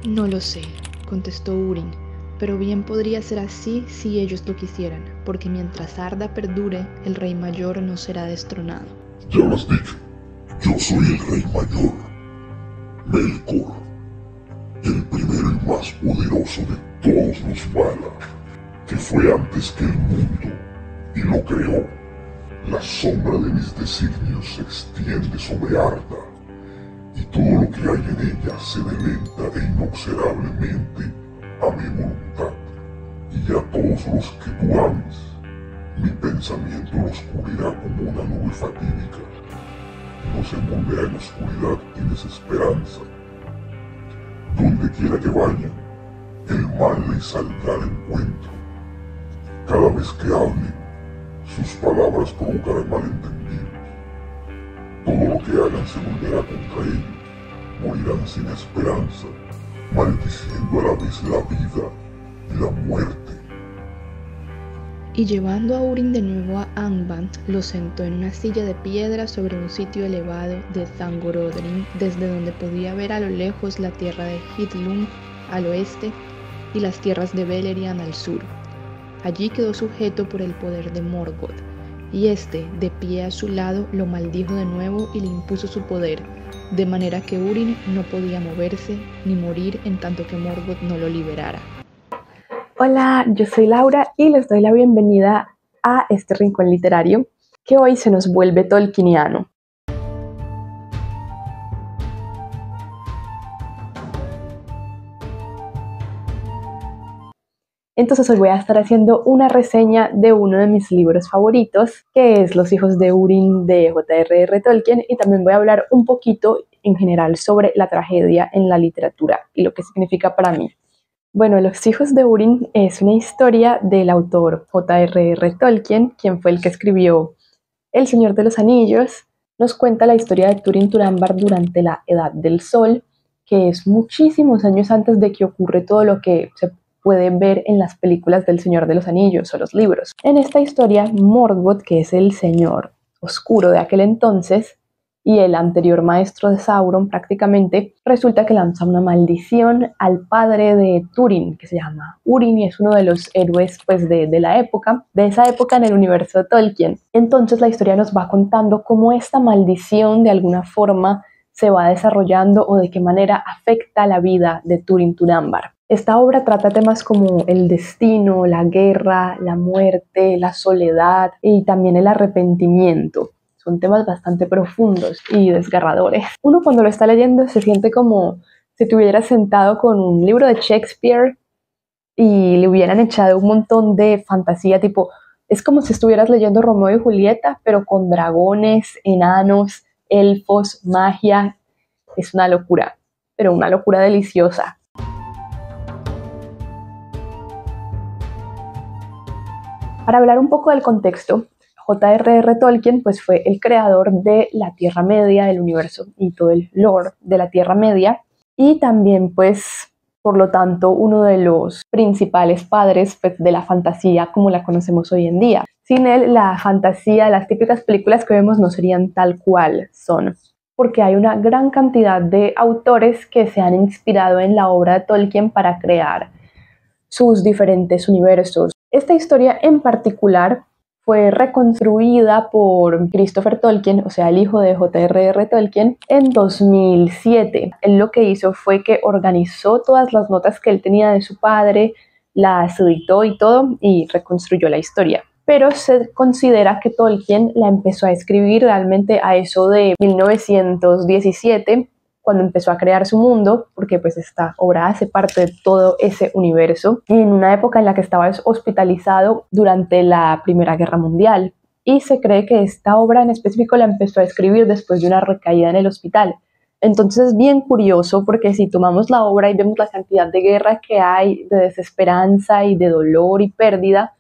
No lo sé, contestó Urin, pero bien podría ser así si ellos lo quisieran, porque mientras Arda perdure, el Rey Mayor no será destronado. Ya lo has dicho, yo soy el Rey Mayor, Melkor, el primero y más poderoso de todos los Valar, que fue antes que el mundo y lo creó. La sombra de mis designios se extiende sobre Arda, y todo lo que hay en ella se delenta e inexorablemente a mi voluntad. Y a todos los que tú ames, mi pensamiento los cubrirá como una nube fatídica, y los envolverá en oscuridad y desesperanza. Donde quiera que vayan, el mal les saldrá al encuentro. Cada vez que hablen, sus palabras provocarán malentendidos. Todo lo que hagan se volverá contra ellos, morirán sin esperanza, maldiciendo a la vez la vida y la muerte. Y llevando a Urin de nuevo a Angband, lo sentó en una silla de piedra sobre un sitio elevado de Thangorodrim, desde donde podía ver a lo lejos la tierra de Hithlum al oeste y las tierras de Beleriand al sur. Allí quedó sujeto por el poder de Morgoth, y éste, de pie a su lado, lo maldijo de nuevo y le impuso su poder, de manera que Urin no podía moverse ni morir en tanto que Morgoth no lo liberara. Hola, yo soy Laura y les doy la bienvenida a este rincón literario que hoy se nos vuelve tolkieniano. Entonces hoy voy a estar haciendo una reseña de uno de mis libros favoritos, que es Los hijos de Húrin de J.R.R. Tolkien, y también voy a hablar un poquito en general sobre la tragedia en la literatura y lo que significa para mí. Bueno, Los hijos de Húrin es una historia del autor J.R.R. Tolkien, quien fue el que escribió El Señor de los Anillos. Nos cuenta la historia de Túrin Turambar durante la Edad del Sol, que es muchísimos años antes de que ocurre todo lo que se puede ver en las películas del Señor de los Anillos o los libros. En esta historia, Morgoth, que es el señor oscuro de aquel entonces, y el anterior maestro de Sauron prácticamente, resulta que lanza una maldición al padre de Túrin, que se llama Húrin, y es uno de los héroes pues, de esa época en el universo de Tolkien. Entonces la historia nos va contando cómo esta maldición de alguna forma se va desarrollando o de qué manera afecta la vida de Túrin Turambar. Esta obra trata temas como el destino, la guerra, la muerte, la soledad y también el arrepentimiento. Son temas bastante profundos y desgarradores. Uno cuando lo está leyendo se siente como si te hubieras sentado con un libro de Shakespeare y le hubieran echado un montón de fantasía, tipo, es como si estuvieras leyendo Romeo y Julieta, pero con dragones, enanos, elfos, magia. Es una locura, pero una locura deliciosa. Para hablar un poco del contexto, J.R.R. Tolkien pues, fue el creador de la Tierra Media, del universo y todo el lore de la Tierra Media, y también pues, por lo tanto, uno de los principales padres pues, de la fantasía como la conocemos hoy en día. Sin él, la fantasía, las típicas películas que vemos no serían tal cual son, porque hay una gran cantidad de autores que se han inspirado en la obra de Tolkien para crear sus diferentes universos. Esta historia en particular fue reconstruida por Christopher Tolkien, o sea, el hijo de J.R.R. Tolkien, en 2007. Él lo que hizo fue que organizó todas las notas que él tenía de su padre, las editó y todo, y reconstruyó la historia. Pero se considera que Tolkien la empezó a escribir realmente a eso de 1917, cuando empezó a crear su mundo, porque pues esta obra hace parte de todo ese universo, en una época en la que estaba hospitalizado durante la Primera Guerra Mundial. Y se cree que esta obra en específico la empezó a escribir después de una recaída en el hospital. Entonces es bien curioso porque si tomamos la obra y vemos la cantidad de guerra que hay, de desesperanza y de dolor y pérdida,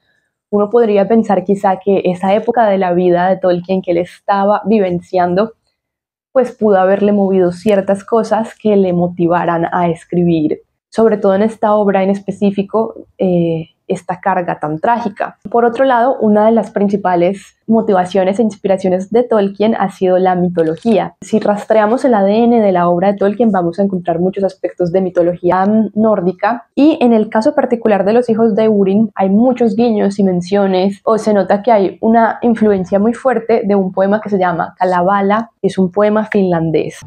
uno podría pensar quizá que esa época de la vida de Tolkien que él estaba vivenciando pues pudo haberle movido ciertas cosas que le motivaran a escribir. Sobre todo en esta obra en específico, esta carga tan trágica. Por otro lado, una de las principales motivaciones e inspiraciones de Tolkien ha sido la mitología. Si rastreamos el ADN de la obra de Tolkien, vamos a encontrar muchos aspectos de mitología nórdica, y en el caso particular de los hijos de Húrin hay muchos guiños y menciones, o se nota que hay una influencia muy fuerte de un poema que se llama Kalevala, que es un poema finlandés.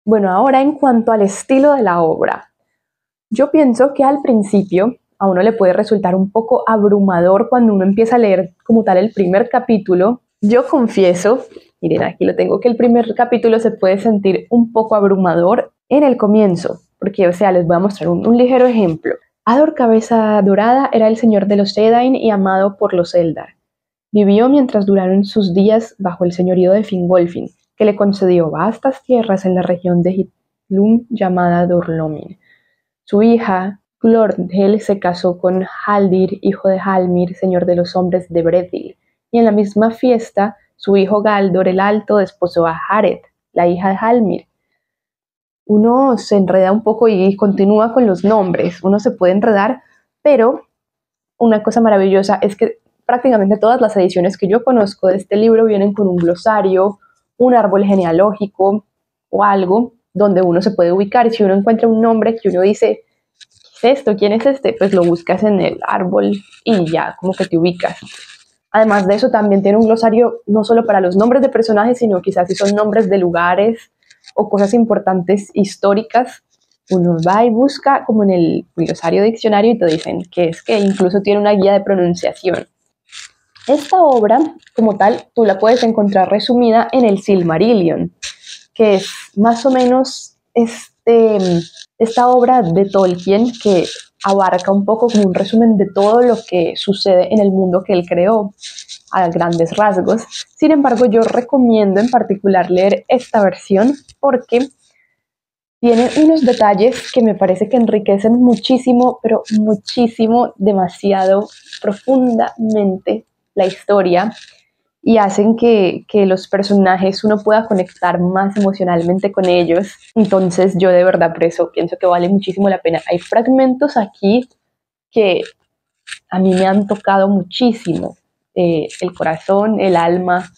Bueno, ahora en cuanto al estilo de la obra, yo pienso que al principio a uno le puede resultar un poco abrumador cuando uno empieza a leer como tal el primer capítulo. Yo confieso, miren aquí lo tengo, que el primer capítulo se puede sentir un poco abrumador en el comienzo, porque o sea, les voy a mostrar un ligero ejemplo. Ador Cabeza Dorada era el señor de los Edain y amado por los Eldar. Vivió mientras duraron sus días bajo el señorío de Fingolfin, que le concedió vastas tierras en la región de Hithlum llamada Dorlomin. Su hija, Glorhel, se casó con Haldir, hijo de Halmir, señor de los hombres de Brethil, y en la misma fiesta, su hijo Galdor el Alto desposó a Hared, la hija de Halmir. Uno se enreda un poco y continúa con los nombres, uno se puede enredar, pero una cosa maravillosa es que prácticamente todas las ediciones que yo conozco de este libro vienen con un glosario, un árbol genealógico o algo donde uno se puede ubicar, y si uno encuentra un nombre que uno dice, ¿qué es esto? ¿Quién es este? Pues lo buscas en el árbol y ya como que te ubicas. Además de eso, también tiene un glosario no solo para los nombres de personajes, sino quizás si son nombres de lugares o cosas importantes históricas. Uno va y busca como en el glosario diccionario y te dicen que es que incluso tiene una guía de pronunciación. Esta obra, como tal, tú la puedes encontrar resumida en el Silmarillion, que es más o menos esta obra de Tolkien que abarca un poco como un resumen de todo lo que sucede en el mundo que él creó a grandes rasgos. Sin embargo, yo recomiendo en particular leer esta versión porque tiene unos detalles que me parece que enriquecen muchísimo, pero muchísimo, demasiado profundamente la historia, y hacen que los personajes uno pueda conectar más emocionalmente con ellos. Entonces yo de verdad por eso pienso que vale muchísimo la pena. Hay fragmentos aquí que a mí me han tocado muchísimo, el corazón, el alma,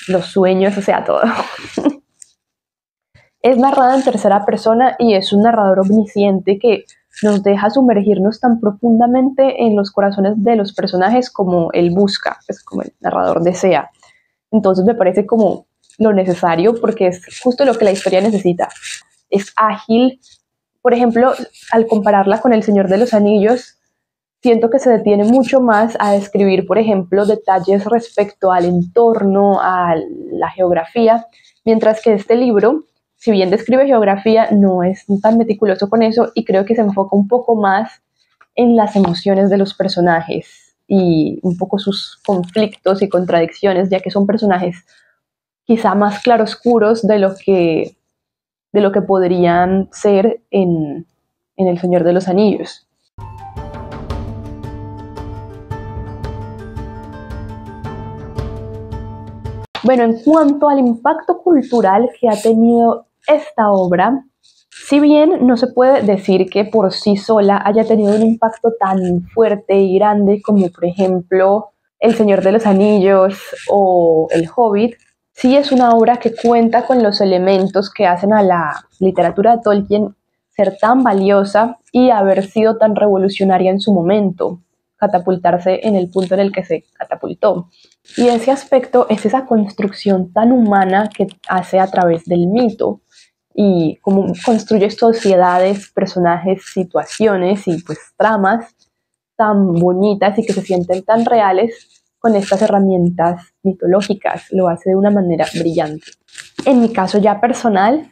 los sueños, o sea, todo. Es narrada en tercera persona y es un narrador omnisciente que nos deja sumergirnos tan profundamente en los corazones de los personajes como él busca, pues como el narrador desea. Entonces me parece como lo necesario porque es justo lo que la historia necesita. Es ágil. Por ejemplo, al compararla con El Señor de los Anillos, siento que se detiene mucho más a describir, por ejemplo, detalles respecto al entorno, a la geografía, mientras que este libro, si bien describe geografía, no es tan meticuloso con eso, y creo que se enfoca un poco más en las emociones de los personajes y un poco sus conflictos y contradicciones, ya que son personajes quizá más claroscuros de lo que podrían ser en El Señor de los Anillos. Bueno, en cuanto al impacto cultural que ha tenido esta obra, si bien no se puede decir que por sí sola haya tenido un impacto tan fuerte y grande como por ejemplo El Señor de los Anillos o El Hobbit, sí es una obra que cuenta con los elementos que hacen a la literatura de Tolkien ser tan valiosa y haber sido tan revolucionaria en su momento, catapultarse en el punto en el que se catapultó. Y ese aspecto es esa construcción tan humana que hace a través del mito, y cómo construye sociedades, personajes, situaciones y pues tramas tan bonitas y que se sienten tan reales con estas herramientas mitológicas. Lo hace de una manera brillante. En mi caso ya personal,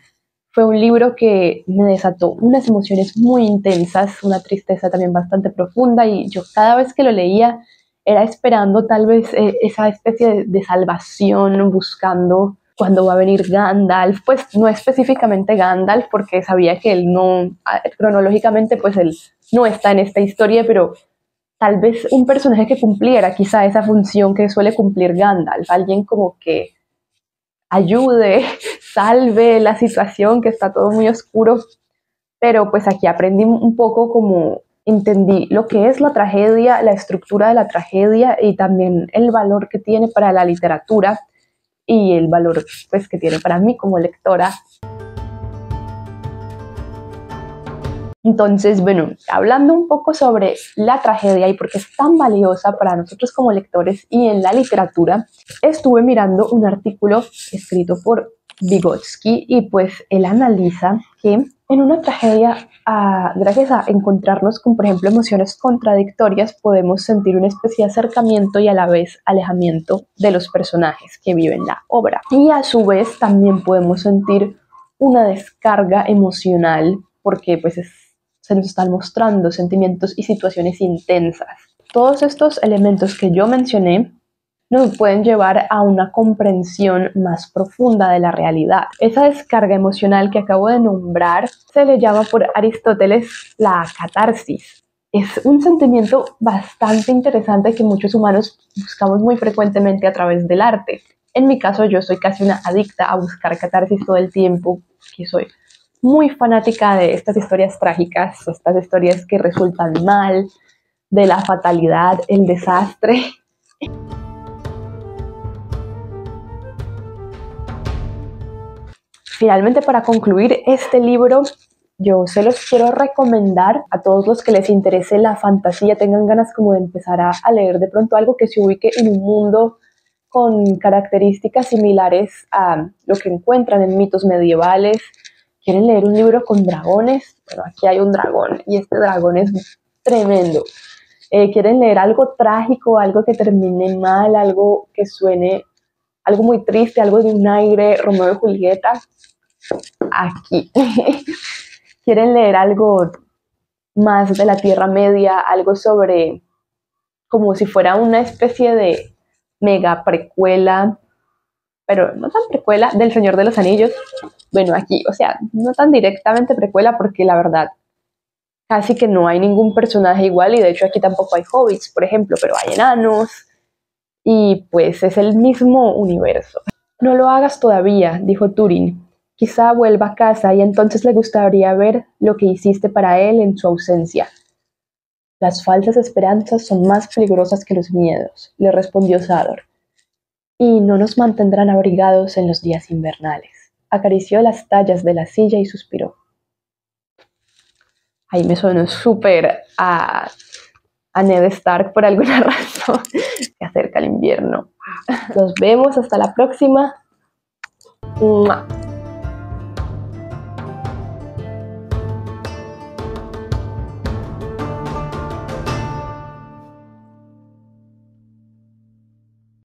fue un libro que me desató unas emociones muy intensas, una tristeza también bastante profunda, y yo cada vez que lo leía era esperando tal vez esa especie de salvación, buscando cuándo va a venir Gandalf, pues no específicamente Gandalf, porque sabía que él no, cronológicamente pues él no está en esta historia, pero tal vez un personaje que cumpliera quizá esa función que suele cumplir Gandalf, alguien como que ayude, salve la situación, que está todo muy oscuro. pero pues aquí aprendí un poco como entendí lo que es la tragedia, la estructura de la tragedia y también el valor que tiene para la literatura y el valor pues que tiene para mí como lectora. Entonces, bueno, hablando un poco sobre la tragedia y por qué es tan valiosa para nosotros como lectores y en la literatura, estuve mirando un artículo escrito por Vygotsky y pues él analiza que en una tragedia, gracias a encontrarnos con, por ejemplo, emociones contradictorias, podemos sentir una especie de acercamiento y a la vez alejamiento de los personajes que viven la obra. Y a su vez también podemos sentir una descarga emocional porque pues se nos están mostrando sentimientos y situaciones intensas. Todos estos elementos que yo mencioné nos pueden llevar a una comprensión más profunda de la realidad. Esa descarga emocional que acabo de nombrar se le llama por Aristóteles la catarsis. Es un sentimiento bastante interesante que muchos humanos buscamos muy frecuentemente a través del arte. En mi caso, yo soy casi una adicta a buscar catarsis todo el tiempo, que soy muy fanática de estas historias trágicas, estas historias que resultan mal, de la fatalidad, el desastre. Finalmente, para concluir este libro, yo se los quiero recomendar a todos los que les interese la fantasía, tengan ganas como de empezar a leer de pronto algo que se ubique en un mundo con características similares a lo que encuentran en mitos medievales. ¿Quieren leer un libro con dragones? Bueno, aquí hay un dragón y este dragón es tremendo. ¿Quieren leer algo trágico, algo que termine mal, algo que suene, algo muy triste, algo de un aire Romeo y Julieta? Aquí. ¿Quieren leer algo más de la Tierra Media, algo sobre, como si fuera una especie de mega precuela, pero no tan precuela, del Señor de los Anillos? Bueno, aquí, o sea, no tan directamente precuela porque la verdad casi que no hay ningún personaje igual y de hecho aquí tampoco hay hobbits, por ejemplo, pero hay enanos y pues es el mismo universo. No lo hagas todavía, dijo Túrin. Quizá vuelva a casa y entonces le gustaría ver lo que hiciste para él en su ausencia. Las falsas esperanzas son más peligrosas que los miedos, le respondió Sador, y no nos mantendrán abrigados en los días invernales. Acarició las tallas de la silla y suspiró. Ahí me sonó súper a Ned Stark por alguna razón. Se acerca el invierno. Nos vemos hasta la próxima. ¡Mua!